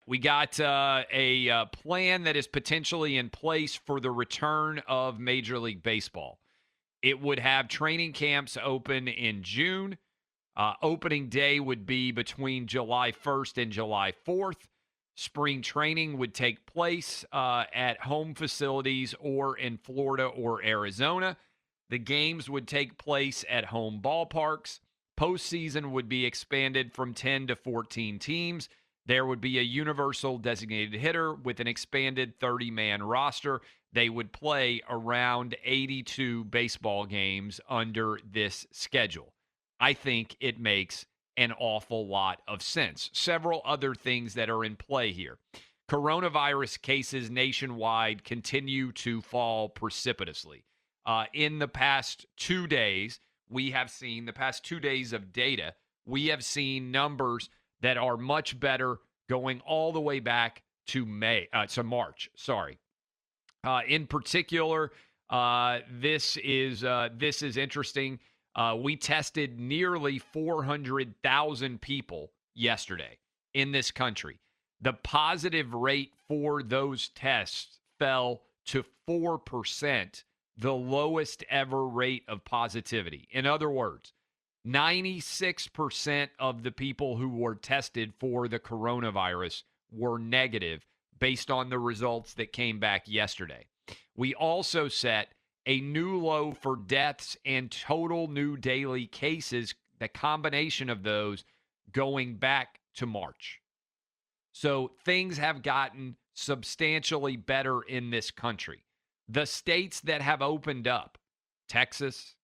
We got a plan that is potentially in place for the return of Major League Baseball. It would have training camps open in June. Opening day would be between July 1st and July 4th. Spring training would take place at home facilities or in Florida or Arizona. The games would take place at home ballparks. Postseason would be expanded from 10 to 14 teams. There would be a universal designated hitter with an expanded 30-man roster. They would play around 82 baseball games under this schedule. I think it makes an awful lot of sense. Several other things that are in play here. Coronavirus cases nationwide continue to fall precipitously. In the past 2 days, we have seen the past 2 days of data, we have seen numbers that are much better going all the way back to March. Sorry. In particular, this is interesting. We tested nearly 400,000 people yesterday in this country. The positive rate for those tests fell to 4%, the lowest ever rate of positivity. In other words, 96% of the people who were tested for the coronavirus were negative based on the results that came back yesterday. We also set a new low for deaths and total new daily cases, the combination of those going back to March. So things have gotten substantially better in this country. The states that have opened up, Texas,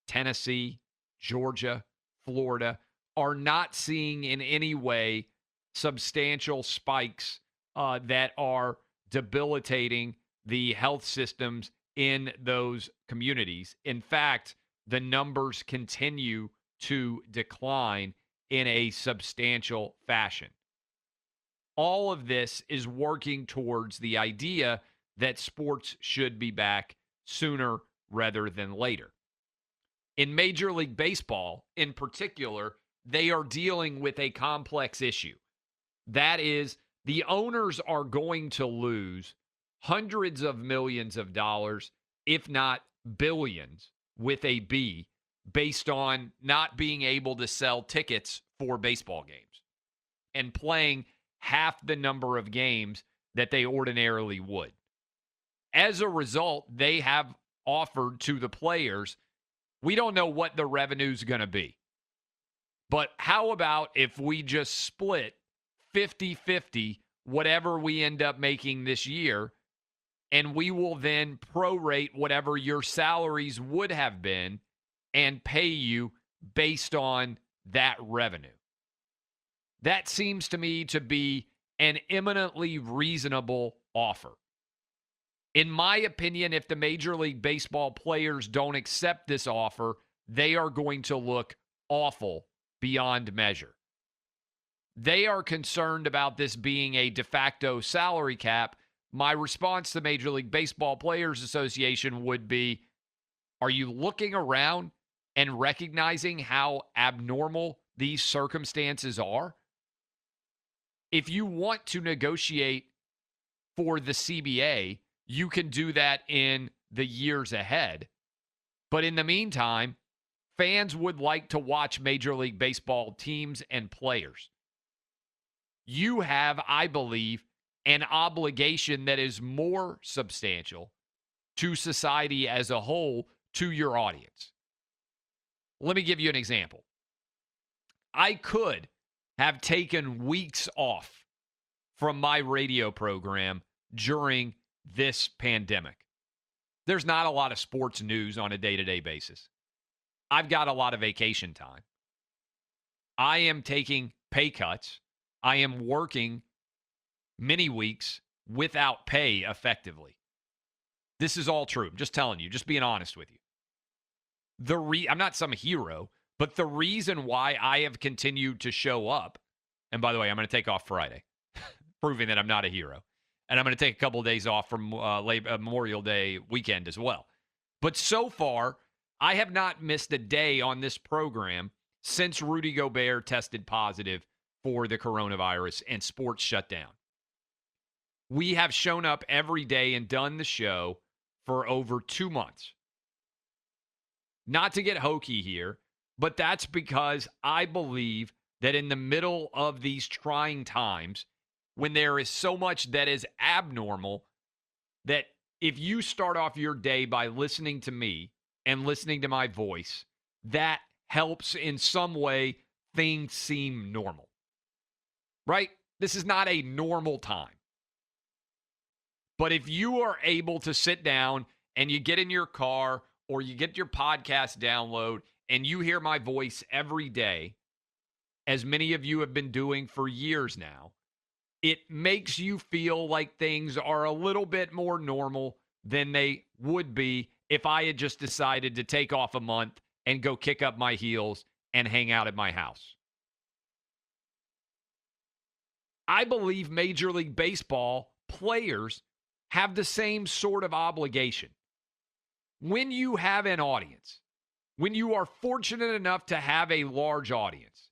Tennessee, Georgia, Florida, are not seeing in any way substantial spikes that are debilitating the health systems in those communities. In fact, the numbers continue to decline in a substantial fashion. All of this is working towards the idea that sports should be back sooner rather than later. In Major League Baseball, in particular, they are dealing with a complex issue. That is, the owners are going to lose hundreds of millions of dollars, if not billions, with a B, based on not being able to sell tickets for baseball games and playing half the number of games that they ordinarily would. As a result, they have offered to the players, we don't know what the revenue is going to be. But how about if we just split 50-50 whatever we end up making this year, and we will then prorate whatever your salaries would have been and pay you based on that revenue. That seems to me to be an eminently reasonable offer. In my opinion, if the Major League Baseball players don't accept this offer, they are going to look awful beyond measure. They are concerned about this being a de facto salary cap. My response to the Major League Baseball Players Association would be, are you looking around and recognizing how abnormal these circumstances are? If you want to negotiate for the CBA, you can do that in the years ahead. But in the meantime, fans would like to watch Major League Baseball teams and players. You have, I believe, an obligation that is more substantial to society as a whole, to your audience. Let me give you an example. I could have taken weeks off from my radio program during this pandemic. There's not a lot of sports news on a day-to-day basis. I've got a lot of vacation time. I am taking pay cuts. I am working many weeks without pay effectively. This is all true. I'm just telling you, just being honest with you. I'm not some hero, but the reason why I have continued to show up, and by the way, I'm going to take off Friday, proving that I'm not a hero. And I'm going to take a couple of days off from Memorial Day weekend as well. But so far, I have not missed a day on this program since Rudy Gobert tested positive for the coronavirus and sports shut down. We have shown up every day and done the show for over 2 months. Not to get hokey here, but that's because I believe that in the middle of these trying times, when there is so much that is abnormal, that if you start off your day by listening to me and listening to my voice, that helps in some way things seem normal. Right? This is not a normal time. But if you are able to sit down and you get in your car or you get your podcast download and you hear my voice every day, as many of you have been doing for years now, it makes you feel like things are a little bit more normal than they would be if I had just decided to take off a month and go kick up my heels and hang out at my house. I believe Major League Baseball players have the same sort of obligation. When you have an audience, when you are fortunate enough to have a large audience,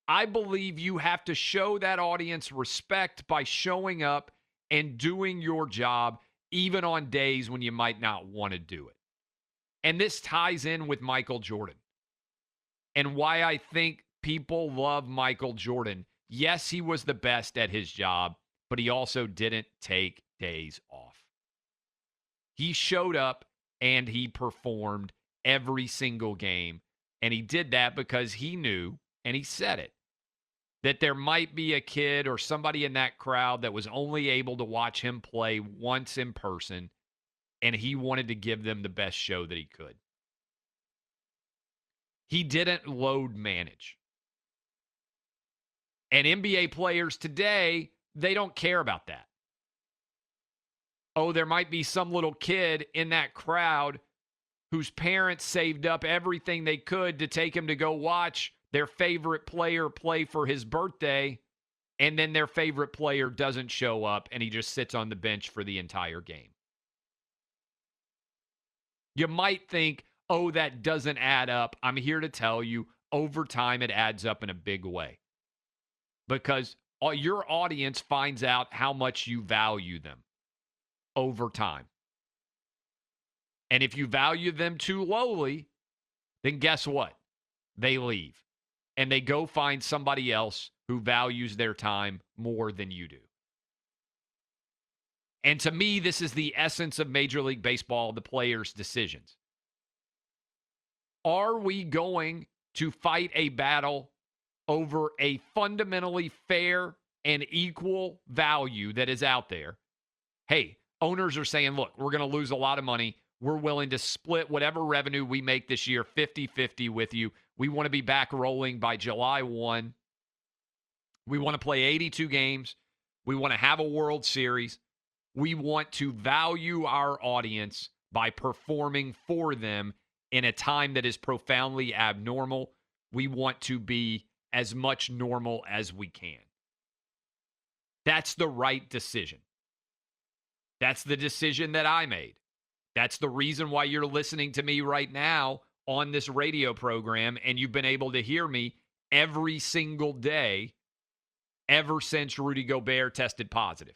I believe you have to show that audience respect by showing up and doing your job, even on days when you might not want to do it. And this ties in with Michael Jordan and why I think people love Michael Jordan. Yes, he was the best at his job, but he also didn't take days off. He showed up and he performed every single game. And he did that because he knew, and he said it, that there might be a kid or somebody in that crowd that was only able to watch him play once in person, and he wanted to give them the best show that he could. He didn't load manage. And NBA players today, they don't care about that. Oh, there might be some little kid in that crowd whose parents saved up everything they could to take him to go watch their favorite player play for his birthday, and then their favorite player doesn't show up and he just sits on the bench for the entire game. You might think, oh, that doesn't add up. I'm here to tell you, over time, it adds up in a big way. Because your audience finds out how much you value them over time. And if you value them too lowly, then guess what? They leave. And they go find somebody else who values their time more than you do. And to me, this is the essence of Major League Baseball, the players' decisions. Are we going to fight a battle over a fundamentally fair and equal value that is out there? Hey, owners are saying, look, we're going to lose a lot of money. We're willing to split whatever revenue we make this year 50-50 with you. We want to be back rolling by July 1. We want to play 82 games. We want to have a World Series. We want to value our audience by performing for them in a time that is profoundly abnormal. We want to be as much normal as we can. That's the right decision. That's the decision that I made. That's the reason why you're listening to me right now on this radio program, and you've been able to hear me every single day ever since Rudy Gobert tested positive.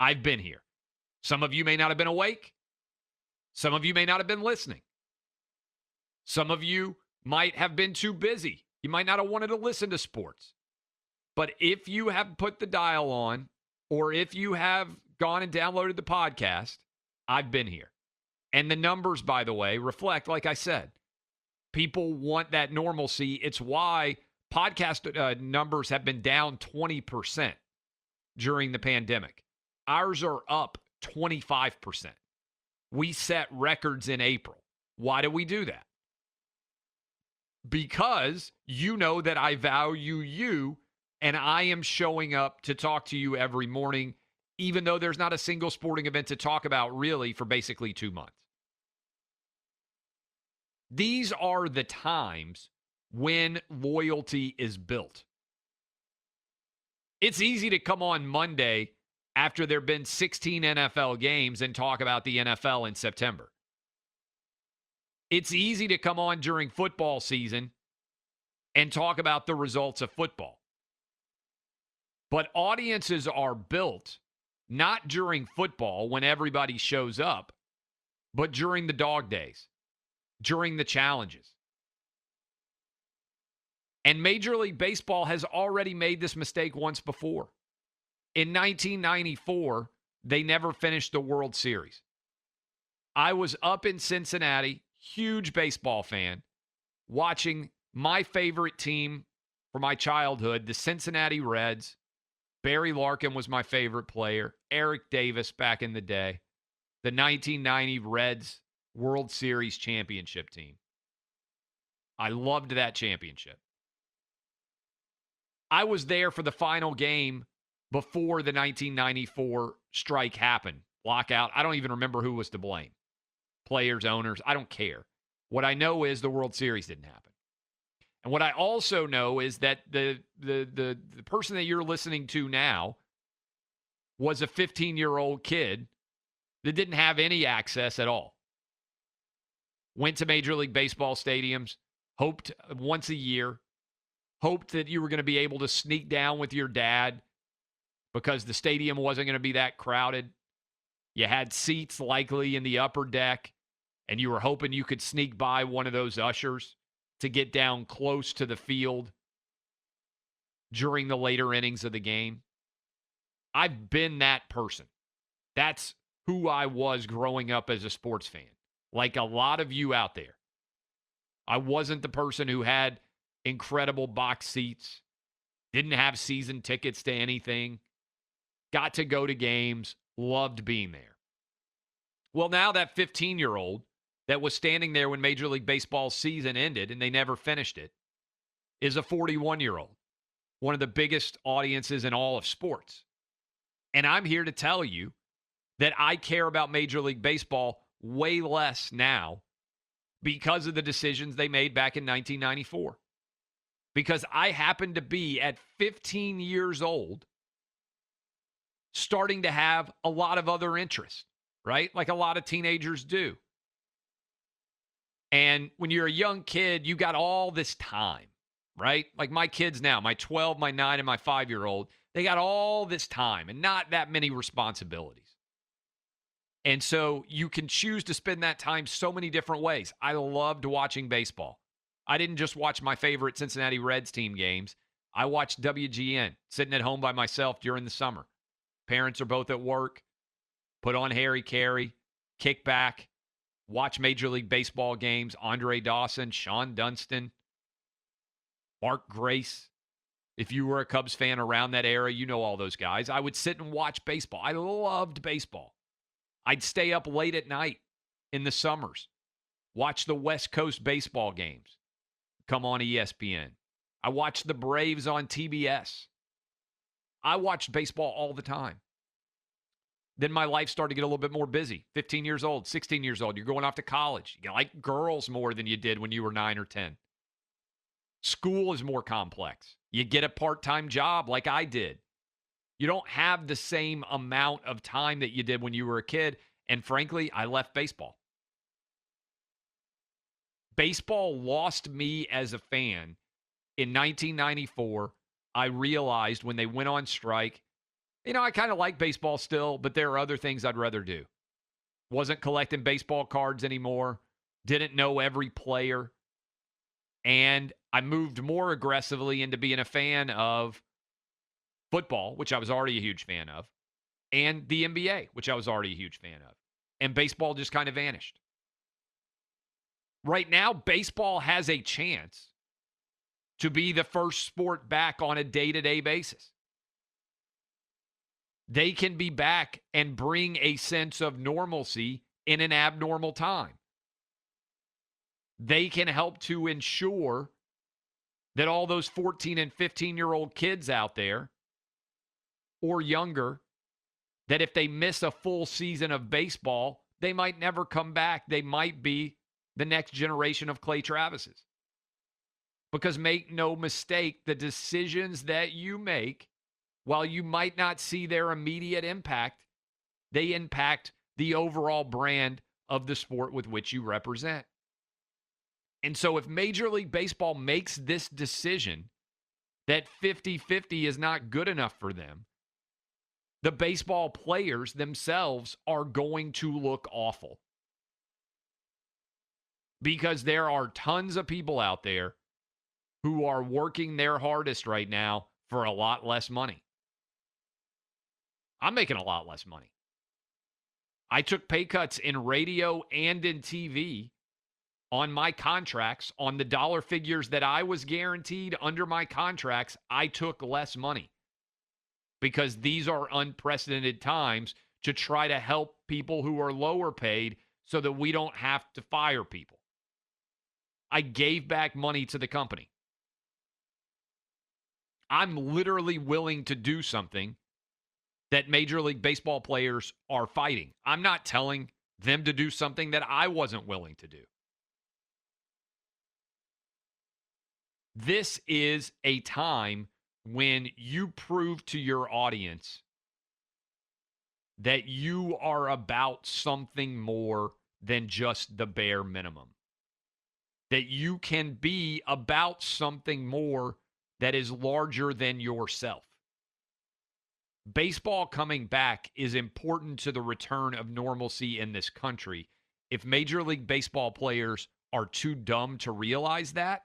I've been here. Some of you may not have been awake. Some of you may not have been listening. Some of you might have been too busy. You might not have wanted to listen to sports. But if you have put the dial on, or if you have gone and downloaded the podcast, I've been here. And the numbers, by the way, reflect, like I said, people want that normalcy. It's why podcast numbers have been down 20% during the pandemic. Ours are up 25%. We set records in April. Why do we do that? Because you know that I value you, and I am showing up to talk to you every morning, even though there's not a single sporting event to talk about really for basically 2 months. These are the times when loyalty is built. It's easy to come on Monday after there have been 16 NFL games and talk about the NFL in September. It's easy to come on during football season and talk about the results of football. But audiences are built not during football when everybody shows up, but during the dog days, during the challenges. And Major League Baseball has already made this mistake once before. In 1994, they never finished the World Series. I was up in Cincinnati, huge baseball fan, watching my favorite team for my childhood, the Cincinnati Reds. Barry Larkin was my favorite player. Eric Davis back in the day. The 1990 Reds World Series championship team. I loved that championship. I was there for the final game before the 1994 strike happened. Lockout. I don't even remember who was to blame. Players, owners, I don't care. What I know is the World Series didn't happen. And what I also know is that the person that you're listening to now was a 15-year-old kid that didn't have any access at all. Went to Major League Baseball stadiums, hoped once a year, hoped that you were going to be able to sneak down with your dad because the stadium wasn't going to be that crowded. You had seats likely in the upper deck, and you were hoping you could sneak by one of those ushers to get down close to the field during the later innings of the game. I've been that person. That's who I was growing up as a sports fan. Like a lot of you out there. I wasn't the person who had incredible box seats, didn't have season tickets to anything, got to go to games, loved being there. Well, now that 15-year-old that was standing there when Major League Baseball's season ended and they never finished it is a 41-year-old, one of the biggest audiences in all of sports. And I'm here to tell you that I care about Major League Baseball way less now because of the decisions they made back in 1994. Because I happen to be, at 15 years old, starting to have a lot of other interests, right? Like a lot of teenagers do. And when you're a young kid, you got all this time, right? Like my kids now, my 12, my 9, and my 5-year-old, they got all this time and not that many responsibilities. And so you can choose to spend that time so many different ways. I loved watching baseball. I didn't just watch my favorite Cincinnati Reds team games. I watched WGN, sitting at home by myself during the summer. Parents are both at work. Put on Harry Carey, kick back, watch Major League Baseball games. Andre Dawson, Sean Dunston, Mark Grace. If you were a Cubs fan around that era, you know all those guys. I would sit and watch baseball. I loved baseball. I'd stay up late at night in the summers, watch the West Coast baseball games come on ESPN. I watched the Braves on TBS. I watched baseball all the time. Then my life started to get a little bit more busy. 15 years old, 16 years old. You're going off to college. You like girls more than you did when you were 9 or 10. School is more complex. You get a part-time job like I did. You don't have the same amount of time that you did when you were a kid. And frankly, I left baseball. Baseball lost me as a fan in 1994. I realized when they went on strike, I kind of like baseball still, but there are other things I'd rather do. Wasn't collecting baseball cards anymore. Didn't know every player. And I moved more aggressively into being a fan of football, which I was already a huge fan of, and the NBA, which I was already a huge fan of. And baseball just kind of vanished. Right now, baseball has a chance to be the first sport back on a day-to-day basis. They can be back and bring a sense of normalcy in an abnormal time. They can help to ensure that all those 14 and 15-year-old kids out there or younger, that if they miss a full season of baseball, they might never come back. They might be the next generation of Clay Travises. Because make no mistake, the decisions that you make, while you might not see their immediate impact, they impact the overall brand of the sport with which you represent. And so if Major League Baseball makes this decision that 50-50 is not good enough for them, the baseball players themselves are going to look awful. Because there are tons of people out there who are working their hardest right now for a lot less money. I'm making a lot less money. I took pay cuts in radio and in TV on my contracts, on the dollar figures that I was guaranteed under my contracts. I took less money because these are unprecedented times to try to help people who are lower paid so that we don't have to fire people. I gave back money to the company. I'm literally willing to do something that Major League Baseball players are fighting. I'm not telling them to do something that I wasn't willing to do. This is a time when you prove to your audience that you are about something more than just the bare minimum. That you can be about something more that is larger than yourself. Baseball coming back is important to the return of normalcy in this country. If Major League Baseball players are too dumb to realize that,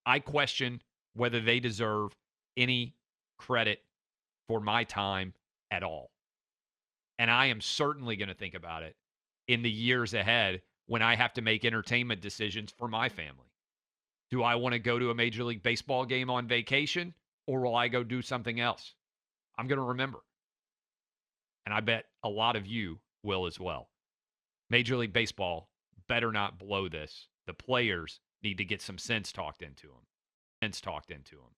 I question whether they deserve any credit for my time at all. And I am certainly going to think about it in the years ahead when I have to make entertainment decisions for my family. Do I want to go to a Major League Baseball game on vacation, or will I go do something else? I'm going to remember. And I bet a lot of you will as well. Major League Baseball better not blow this. The players need to get some sense talked into them. Sense talked into them.